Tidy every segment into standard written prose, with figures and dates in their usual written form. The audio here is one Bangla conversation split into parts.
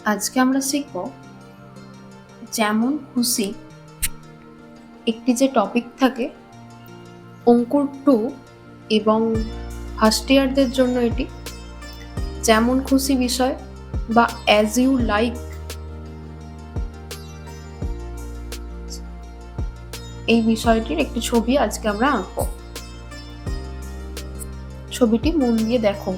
আজকে আমরা শিখব যেমন খুশি একটি যে টপিক থাকে অঙ্কুর 2 এবং ফার্স্ট ইয়ারদের জন্য এটি যেমন খুশি বিষয় বা অ্যাজ ইউ লাইক এই বিষয়টির একটি ছবি আজকে আমরা আঁকব। ছবিটি মন দিয়ে দেখো।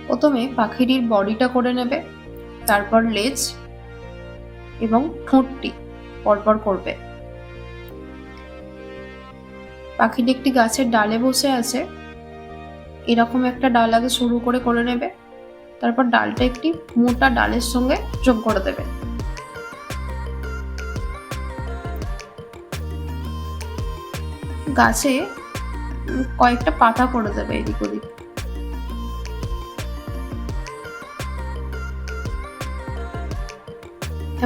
প্রথমে পাখিটির বডিটা করে নেবে, তারপর লেজ এবং ঠোঁটটি পরপর করবে। পাখিটি একটি গাছের ডালে বসে আছে, এরকম একটা ডাল আগে শুরু করে নেবে, তারপর ডালটা একটি মোটা ডালের সঙ্গে যোগ করে দেবে। গাছে কয়েকটা পাতা করে দেবে এদিক ওদিক।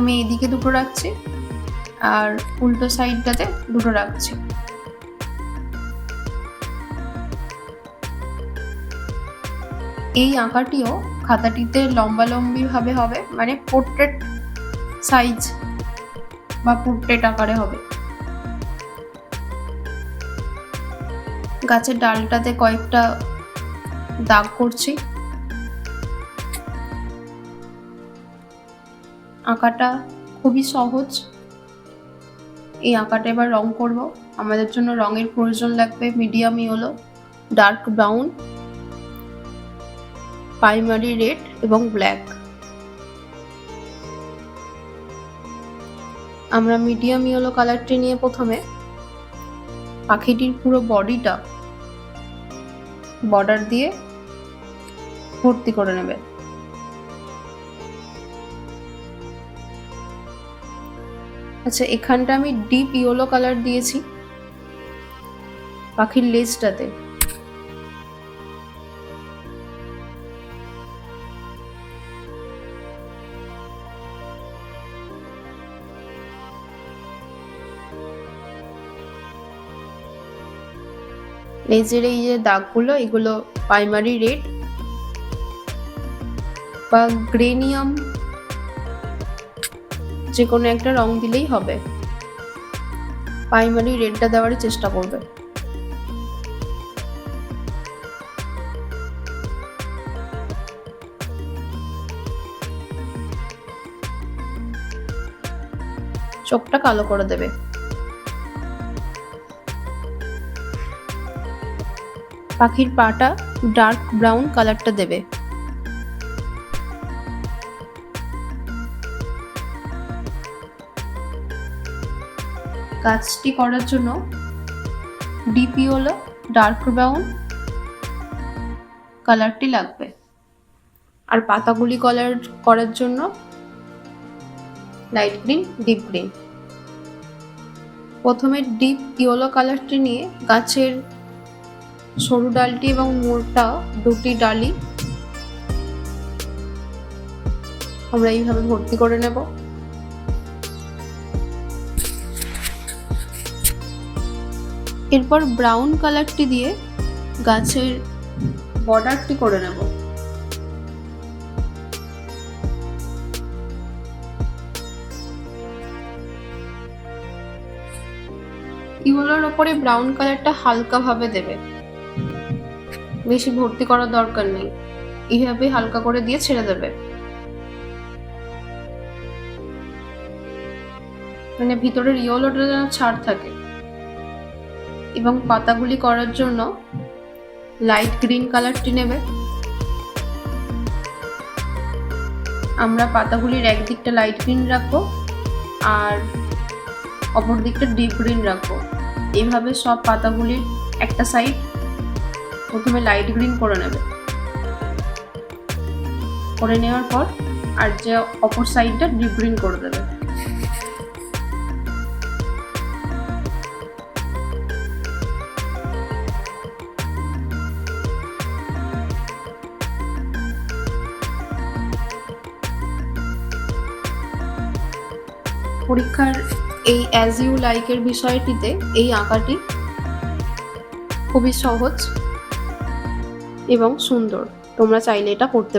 আমি এদিকে দুটো রাখছি আর উল্টো সাইডটাতে দুটো রাখছি। এই আঁকাটিও খাতাটিতে লম্বালম্বি ভাবে হবে, মানে পোর্ট্রেট সাইজ বা পোর্ট্রেট আকারে হবে। গাছের ডালটাতে কয়েকটা দাগ করছি। আঁকাটা খুবই সহজ। এই আঁকাটা এবার রং করব। আমাদের জন্য রঙের প্রয়োজন লাগবে medium yellow, dark brown, primary red এবং ব্ল্যাক। আমরা মিডিয়াম ইয়েলো কালারটি নিয়ে প্রথমে পাখিটির পুরো বডিটা বর্ডার দিয়ে ভর্তি করে নেবে। আচ্ছা, এখানটা আমি ডিপ ইয়েলো কালার দিয়েছি পাখির লেজটাতে। লেজের এই যে দাগগুলো, এগুলো প্রাইমারি রেড বা গ্রেনিয়াম যে কোনো একটা রং দিলেই হবে। প্রাইমারি রেডটা দেওয়ারই চেষ্টা করবে। চোখটা কালো করে দেবে। পাখির পাটা ডার্ক ব্রাউন কালারটা দেবে। কাজটি করার জন্য ডিপ ইয়েলো, ডার্ক ব্রাউন কালারটি লাগবে, আর পাতাগুলি কালার করার জন্য লাইট গ্রিন, ডিপ গ্রিন। প্রথমে ডিপ ইয়েলো কালারটি নিয়ে গাছের সরু ডালটি এবং মোটা দুটি ডালি আমরা এইভাবে ভর্তি করে নেব। এরপর ব্রাউন কালারটি দিয়ে গাছের বর্ডারটি করে নেব। ইয়েলোর ওপরে ব্রাউন কালারটা হালকা ভাবে দেবে, বেশি ভর্তি করার দরকার নেই। এইভাবে হালকা করে দিয়ে ছেড়ে দেবে, মানে ভিতরের ইয়েলোটা যেন ছাড় থাকে। এবং পাতাগুলি করার জন্য লাইট গ্রিন কালারটি নেবে। আমরা পাতাগুলির একদিকটা লাইট গ্রিন রাখবো আর অপর দিকটা ডিপ গ্রিন রাখবো। এইভাবে সব পাতাগুলির একটা সাইড প্রথমে লাইট গ্রিন করে নেবে। করে নেওয়ার পর আর যে অপর সাইডটা ডিপ গ্রিন করে দেবে। পরীক্ষার এই অ্যাজ ইউ লাইকের বিষয়টিতে এই আঁকাটি খুবই সহজ এবং সুন্দর। তোমরা চাইলে এটা করতে